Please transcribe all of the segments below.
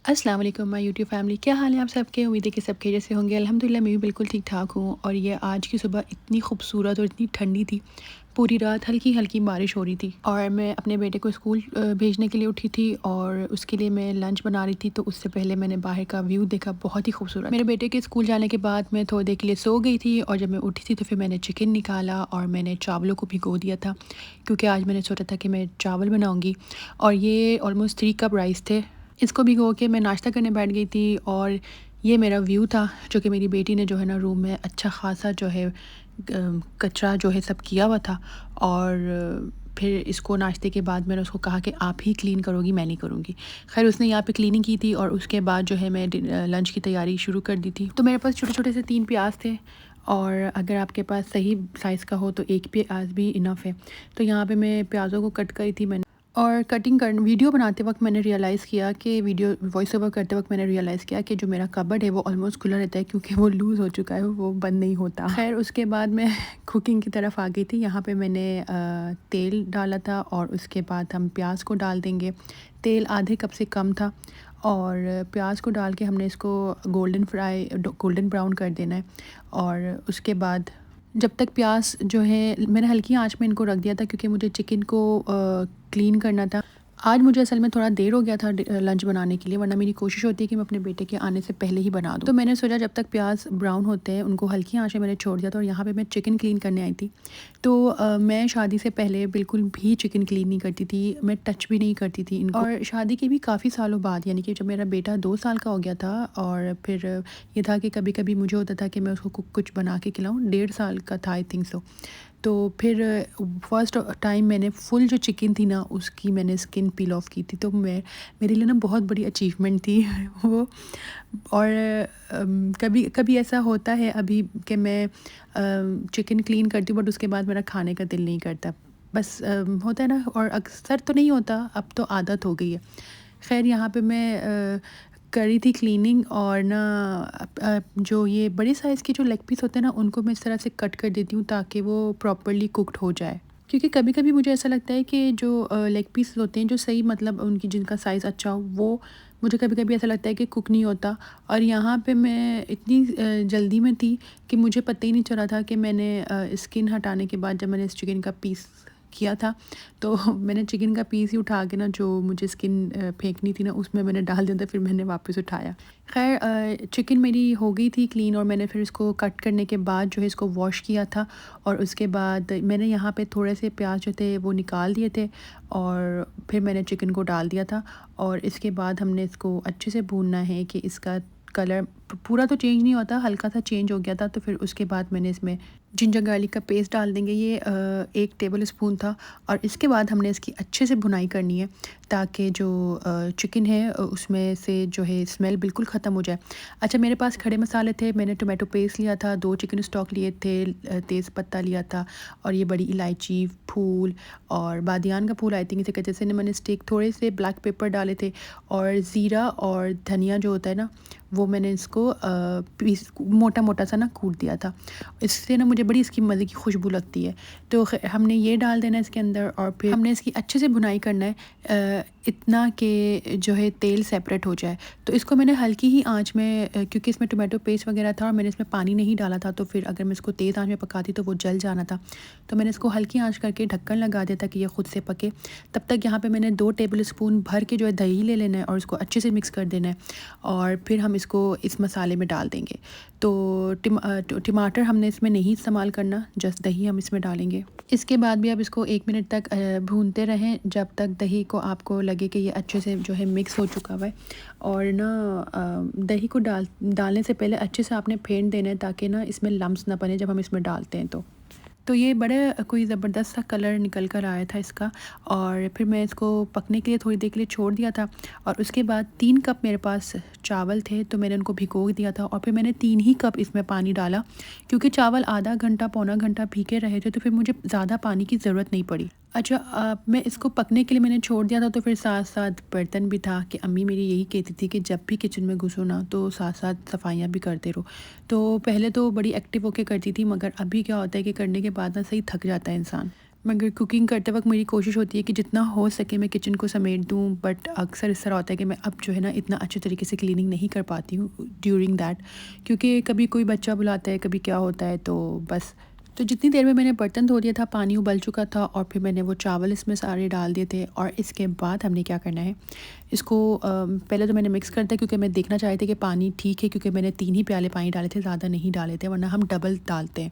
अस्सलाम वालेकुम my YouTube family, क्या हाल है आप सबके। उम्मीद है कि सब खैरियत से होंगे। अल्हम्दुलिल्लाह मैं भी बिल्कुल ठीक ठाक हूँ। और ये आज की सुबह इतनी खूबसूरत और इतनी ठंडी थी। पूरी रात हल्की हल्की बारिश हो रही थी और मैं अपने बेटे को स्कूल भेजने के लिए उठी थी और उसके लिए मैं लंच बना रही थी। तो उससे पहले मैंने बाहर का व्यू देखा, बहुत ही खूबसूरत। मेरे बेटे के स्कूल जाने के बाद मैं थोड़ी देर के लिए सो गई थी और जब मैं उठी थी तो फिर मैंने चिकन निकाला और मैंने चावलों को भिगो दिया था, क्योंकि आज मैंने सोचा था कि मैं चावल बनाऊँगी। और ये ऑलमोस्ट 3 कप राइस थे। इसको भिगो के मैं नाश्ता करने बैठ गई थी और ये मेरा व्यू था, जो कि मेरी बेटी ने जो है ना रूम में अच्छा ख़ासा जो है कचरा जो है सब किया हुआ था। और फिर इसको नाश्ते के बाद मैंने उसको कहा कि आप ही क्लीन करोगी, मैं नहीं करूँगी। खैर उसने यहाँ पे क्लीनिंग की थी और उसके बाद जो है मैं लंच की तैयारी शुरू कर दी थी। तो मेरे पास छोटे छोटे से 3 प्याज थे और अगर आपके पास सही साइज़ का हो तो 1 प्याज भी इनफ है। तो यहाँ पे मैं प्याज़ों को कट करी थी मैंने। और कटिंग कर वीडियो बनाते वक्त मैंने रियलाइज़ किया कि वीडियो वॉइस ओवर करते वक्त मैंने रियलाइज़ किया कि जो मेरा कबर्ड है वो ऑलमोस्ट खुला रहता है, क्योंकि वो लूज़ हो चुका है, वो बंद नहीं होता। खैर उसके बाद मैं कुकिंग की तरफ आ गई थी। यहाँ पे मैंने तेल डाला था और उसके बाद हम प्याज को डाल देंगे। तेल आधे कप से कम था और प्याज को डाल के हमने इसको गोल्डन ब्राउन कर देना है। और उसके बाद जब तक प्याज जो है मैंने हल्की आंच में इनको रख दिया था, क्योंकि मुझे चिकन को क्लीन करना था। आज मुझे असल में थोड़ा देर हो गया था लंच बनाने के लिए, वरना मेरी कोशिश होती है कि मैं अपने बेटे के आने से पहले ही बना दूँ। तो मैंने सोचा जब तक प्याज ब्राउन होते हैं उनको हल्की आंच में मैंने छोड़ दिया था। और यहाँ पे मैं चिकन क्लीन करने आई थी। तो मैं शादी से पहले बिल्कुल भी चिकन क्लीन नहीं करती थी, मैं टच भी नहीं करती थी इनको। और शादी के भी काफ़ी सालों बाद, यानी कि जब मेरा बेटा 2 साल का हो गया था और फिर ये था कि कभी कभी मुझे होता था कि मैं उसको कुछ बना के खिलाऊँ। 1.5 साल का था आई थिंक सो। तो फिर फर्स्ट टाइम मैंने फुल जो चिकन थी ना उसकी मैंने स्किन पील ऑफ की थी। तो मैं मेरे लिए ना बहुत बड़ी अचीवमेंट थी वो। और कभी कभी ऐसा होता है अभी कि मैं चिकन क्लीन करती हूँ बट उसके बाद मेरा खाने का दिल नहीं करता। बस होता है ना, और अक्सर तो नहीं होता, अब तो आदत हो गई है। खैर यहाँ पे मैं करी थी क्लीनिंग और ना जो ये बड़े साइज़ के जो लेग पीस होते हैं ना उनको मैं इस तरह से कट कर देती हूँ ताकि वो प्रॉपरली कुक्ड हो जाए। क्योंकि कभी कभी मुझे ऐसा लगता है कि जो लेग पीस होते हैं जो सही मतलब उनकी जिनका साइज़ अच्छा हो, वो मुझे कभी कभी ऐसा लगता है कि कुक नहीं होता। और यहाँ पे मैं इतनी जल्दी में थी कि मुझे पता ही नहीं चला था कि मैंने स्किन हटाने के बाद जब मैंने इस चिकन का पीस किया था तो मैंने चिकन का पीस ही उठा के ना जो मुझे स्किन फेंकनी थी ना उसमें मैंने डाल दिया था, फिर मैंने वापस उठाया। खैर चिकन मेरी हो गई थी क्लीन और मैंने फिर इसको कट करने के बाद जो है इसको वॉश किया था। और उसके बाद मैंने यहाँ पे थोड़े से प्याज जो थे वो निकाल दिए थे और फिर मैंने चिकन को डाल दिया था। और इसके बाद हमने इसको अच्छे से भूनना है कि इसका कलर पूरा तो चेंज नहीं होता, हल्का सा चेंज हो गया था। तो फिर उसके बाद मैंने इसमें जिंजर गार्लिक का पेस्ट डाल देंगे, ये 1 टेबल स्पून था। और इसके बाद हमने इसकी अच्छे से भुनाई करनी है ताकि जो चिकन है उसमें से जो है स्मेल बिल्कुल ख़त्म हो जाए। अच्छा मेरे पास खड़े मसाले थे, मैंने टोमेटो पेस्ट लिया था, 2 चिकन स्टॉक लिए थे, तेज़पत्ता लिया था और ये बड़ी इलायची, फूल और बादियान का फूल आई थिंक इसे कहते हैं, जैसे मैंने स्टिक, थोड़े से ब्लैक पेपर डाले थे। और ज़ीरा और धनिया जो होता है ना वो मैंने इसको पीस मोटा मोटा सा ना कूट दिया था। इससे ना मुझे बड़ी इसकी मज़े की खुशबू लगती है। तो हमने ये डाल देना है इसके अंदर और फिर हमने इसकी अच्छे से भुनाई करना है इतना कि जो है तेल सेपरेट हो जाए। तो इसको मैंने हल्की ही आंच में क्योंकि इसमें टोमेटो पेस्ट वगैरह था और मैंने इसमें पानी नहीं डाला था, तो फिर अगर मैं इसको तेज़ आंच में पकाती तो वो जल जाना था। तो मैंने इसको हल्की आंच करके ढक्कन लगा दिया था कि ये खुद से पके। तब तक यहाँ पे मैंने 2 टेबल स्पून भर के जो है दही ले लेना है और उसको अच्छे से मिक्स कर देना है। और फिर हम इसको इस मसाले में डाल देंगे। तो टमाटर हमने इसमें नहीं इस्तेमाल करना, जस्ट दही हम इसमें डालेंगे। इसके बाद भी आप इसको 1 मिनट तक भूनते रहें जब तक दही को आपको लगे कि ये अच्छे से जो है मिक्स हो चुका हुआ है। और ना दही को डालने से पहले अच्छे से आपने फेंट देना है ताकि ना इसमें लम्स ना बने जब हम इसमें डालते हैं। तो ये बड़ा कोई ज़बरदस्त सा कलर निकल कर आया था इसका। और फिर मैं इसको पकने के लिए थोड़ी देर के लिए छोड़ दिया था। और उसके बाद 3 कप मेरे पास चावल थे तो मैंने उनको भिगो दिया था और फिर मैंने 3 ही कप इसमें पानी डाला, क्योंकि चावल आधा घंटा पौना घंटा भीगे रहे थे तो फिर मुझे ज़्यादा पानी की ज़रूरत नहीं पड़ी। अच्छा मैं इसको पकने के लिए मैंने छोड़ दिया था तो फिर साथ साथ बर्तन भी था कि अम्मी मेरी यही कहती थी कि जब भी किचन में घुसो ना तो साथ साथ सफाइयाँ भी करते रहो। तो पहले तो बड़ी एक्टिव होके करती थी, मगर अभी क्या होता है कि करने के बाद ना सही थक जाता है इंसान। मगर कुकिंग करते वक्त मेरी कोशिश होती है कि जितना हो सके मैं किचन को समेट दूँ, बट अक्सर इस तरह होता है कि मैं अब जो है ना इतना अच्छे तरीके से क्लीनिंग नहीं कर पाती हूँ ड्यूरिंग दैट, क्योंकि कभी कोई बच्चा बुलाता है, कभी क्या होता है, तो बस। तो जितनी देर में मैंने बर्तन धो दिया था, पानी उबल चुका था और फिर मैंने वो चावल इसमें सारे डाल दिए थे। और इसके बाद हमने क्या करना है, इसको पहले तो मैंने मिक्स कर दिया क्योंकि मैं देखना चाहती थी कि पानी ठीक है, क्योंकि मैंने 3 ही प्याले पानी डाले थे, ज़्यादा नहीं डाले थे, वरना हम डबल डालते हैं।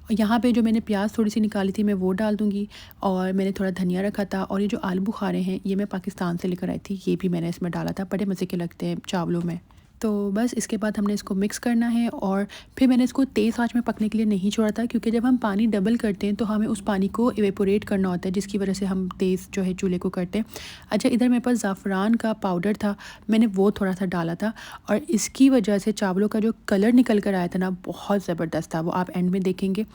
और यहाँ पे जो मैंने प्याज थोड़ी सी निकाली थी मैं वो डाल दूँगी, और मैंने थोड़ा धनिया रखा था, और ये जो आलू बुखारे हैं ये मैं पाकिस्तान से लेकर आई थी, ये भी मैंने इसमें डाला था, बड़े मज़े के लगते हैं चावलों में। तो बस इसके बाद हमने इसको मिक्स करना है, और फिर मैंने इसको तेज़ आंच में पकने के लिए नहीं छोड़ा था, क्योंकि जब हम पानी डबल करते हैं तो हमें उस पानी को इवेपोरेट करना होता है, जिसकी वजह से हम तेज़ जो है चूल्हे को करते हैं। अच्छा, इधर मेरे पास ज़ाफ़रान का पाउडर था, मैंने वो थोड़ा सा डाला था, और इसकी वजह से चावलों का जो कलर निकल कर आया था ना, बहुत ज़बरदस्त था, वो आप एंड में देखेंगे।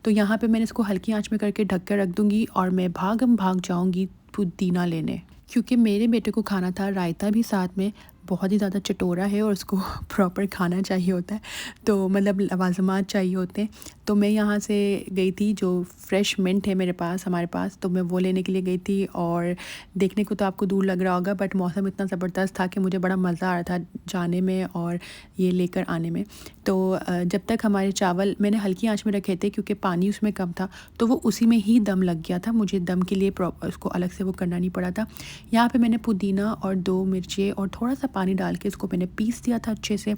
तो यहाँ पर मैंने इसको हल्की आँच में करके ढक कर रख दूँगी, और मैं भागम भाग जाऊँगी पुदीना लेने, क्योंकि मेरे बेटे को खाना था, रायता भी साथ में। बहुत ही ज़्यादा चटोरा है और उसको प्रॉपर खाना चाहिए होता है, तो मतलब लवाज़मात चाहिए होते हैं। तो मैं यहाँ से गई थी, जो फ्रेश मिंट है मेरे पास, हमारे पास, तो मैं वो लेने के लिए गई थी। और देखने को तो आपको दूर लग रहा होगा, बट मौसम इतना ज़बरदस्त था कि मुझे बड़ा मज़ा आ रहा था जाने में और ये लेकर आने में। तो जब तक हमारे चावल मैंने हल्की आँच में रखे थे, क्योंकि पानी उसमें कम था, तो वो उसी में ही दम लग गया था, मुझे दम के लिए उसको अलग से वो करना नहीं पड़ा था। यहाँ पे मैंने पुदीना और 2 मिर्चें और थोड़ा सा पानी डाल के इसको मैंने पीस दिया था अच्छे से।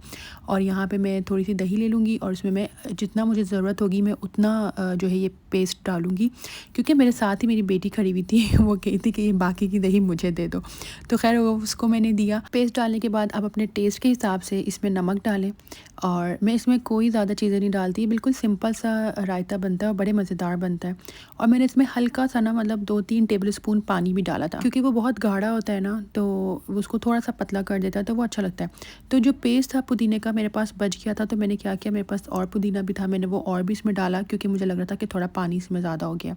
और यहाँ पे मैं थोड़ी सी दही ले लूँगी, और उसमें मैं जितना मुझे ज़रूरत होगी मैं उतना जो है ये पेस्ट डालूँगी, क्योंकि मेरे साथ ही मेरी बेटी खड़ी हुई थी वो कही थी कि ये बाकी की दही मुझे दे दो। तो खैर वो उसको मैंने दिया। पेस्ट डालने के बाद आप अपने टेस्ट के हिसाब से इसमें नमक डालें, और मैं इसमें कोई ज़्यादा चीज़ें नहीं डालती, बिल्कुल सिंपल सा रायता बनता है और बड़े मज़ेदार बनता है। और मैंने इसमें हल्का सा ना, मतलब 2-3 टेबल स्पून पानी भी डाला था, क्योंकि वो बहुत गाढ़ा होता है ना, तो उसको थोड़ा सा पतला कर देता है, तो वो अच्छा लगता है। तो जो पेस्ट था पुदीने का मेरे पास बच गया था, तो मैंने क्या किया, मेरे पास और पुदीना भी था, मैंने वो और भी इसमें डाला, क्योंकि मुझे लग रहा था कि थोड़ा पानी इसमें ज़्यादा हो गया।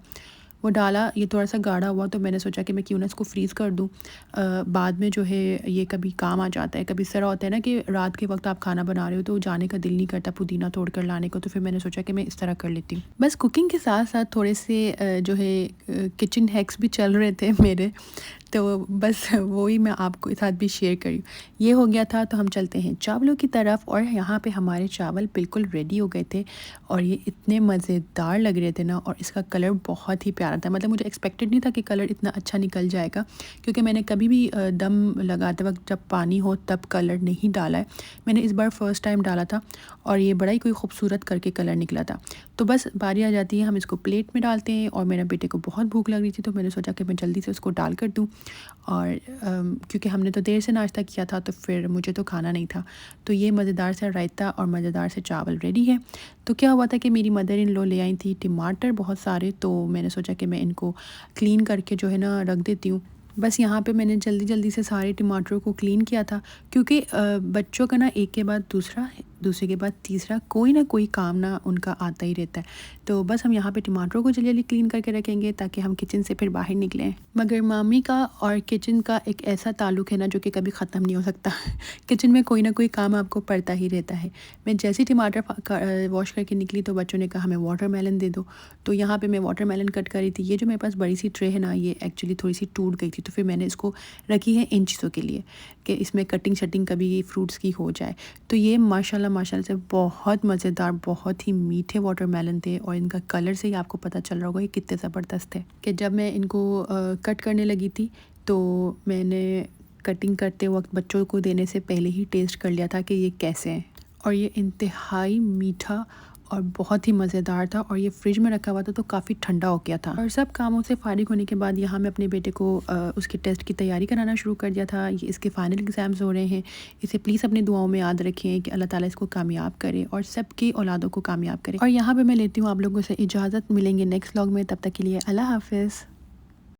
वो डाला, ये थोड़ा सा गाढ़ा हुआ, तो मैंने सोचा कि मैं क्यों ना इसको फ्रीज़ कर दूँ, बाद में जो है ये कभी काम आ जाता है। कभी इस तरह होता है ना कि रात के वक्त आप खाना बना रहे हो तो जाने का दिल नहीं करता पुदीना तोड़ कर लाने को, तो फिर मैंने सोचा कि मैं इस तरह कर लेती हूँ। बस कुकिंग के साथ साथ थोड़े से जो है किचन हैक्स भी चल रहे थे मेरे, तो बस वही मैं आपको साथ भी शेयर करी। ये हो गया था, तो हम चलते हैं चावलों की तरफ, और यहाँ पे हमारे चावल बिल्कुल रेडी हो गए थे, और ये इतने मज़ेदार लग रहे थे ना, और इसका कलर बहुत ही प्यारा था। मतलब मुझे एक्सपेक्टेड नहीं था कि कलर इतना अच्छा निकल जाएगा, क्योंकि मैंने कभी भी दम लगाते वक्त जब पानी हो तब कलर नहीं डाला है। मैंने इस बार फ़र्स्ट टाइम डाला था, और ये बड़ा ही कोई खूबसूरत करके कलर निकला था। तो बस बारी आ जाती है, हम इसको प्लेट में डालते हैं, और मेरे बेटे को बहुत भूख लग रही थी, तो मैंने सोचा कि मैं जल्दी से उसको डाल कर दूँ। और क्योंकि हमने तो देर से नाश्ता किया था, तो फिर मुझे तो खाना नहीं था। तो ये मज़ेदार सा रायता और मज़ेदार से चावल रेडी है। तो क्या हुआ था कि मेरी मदर इन लॉ ले आई थी टमाटर बहुत सारे, तो मैंने सोचा कि मैं इनको क्लीन करके जो है ना रख देती हूँ। बस यहाँ पे मैंने जल्दी जल्दी से सारे टमाटरों को क्लीन किया था, क्योंकि बच्चों का ना एक के बाद दूसरा, दूसरे के बाद तीसरा, कोई ना कोई काम ना उनका आता ही रहता है। तो बस हम यहाँ पे टमाटरों को जल्दी जल्दी क्लीन करके रखेंगे, ताकि हम किचन से फिर बाहर निकलें। मगर मामी का और किचन का एक ऐसा ताल्लुक़ है ना, जो कि कभी ख़त्म नहीं हो सकता किचन में कोई ना कोई काम आपको पड़ता ही रहता है। मैं जैसे ही टमाटर वॉश करके निकली, तो बच्चों ने कहा हमें वाटरमेलन दे दो। तो यहाँ पे मैं वाटरमेलन कट करी थी। ये जो मेरे पास बड़ी सी ट्रे है ना, ये एक्चुअली थोड़ी सी टूट गई थी, तो फिर मैंने इसको रखी है इन चीज़ों के लिए कि इसमें कटिंग शटिंग कभी फ्रूट्स की हो जाए। तो ये माशाल्लाह से बहुत मज़ेदार, बहुत ही मीठे वाटरमेलन थे, और इनका कलर से ही आपको पता चल रहा होगा ये कितने ज़बरदस्त थे। कि जब मैं इनको कट करने लगी थी, तो मैंने कटिंग करते वक्त बच्चों को देने से पहले ही टेस्ट कर लिया था कि ये कैसे हैं, और ये इंतहाई मीठा और बहुत ही मज़ेदार था। और ये फ्रिज में रखा हुआ था, तो काफ़ी ठंडा हो गया था। और सब कामों से फारिग होने के बाद यहाँ मैं अपने बेटे को उसके टेस्ट की तैयारी कराना शुरू कर दिया था। ये इसके फाइनल एग्ज़ाम्स हो रहे हैं। इसे प्लीज़ अपनी दुआओं में याद रखें कि अल्लाह ताला इसको कामयाब करे और सबकी औलादों को कामयाब करे। और यहाँ पर मैं लेती हूँ आप लोगों से इजाज़त। मिलेंगे नेक्स्ट व्लॉग में, तब तक के लिए अल्लाह हाफ़िज़।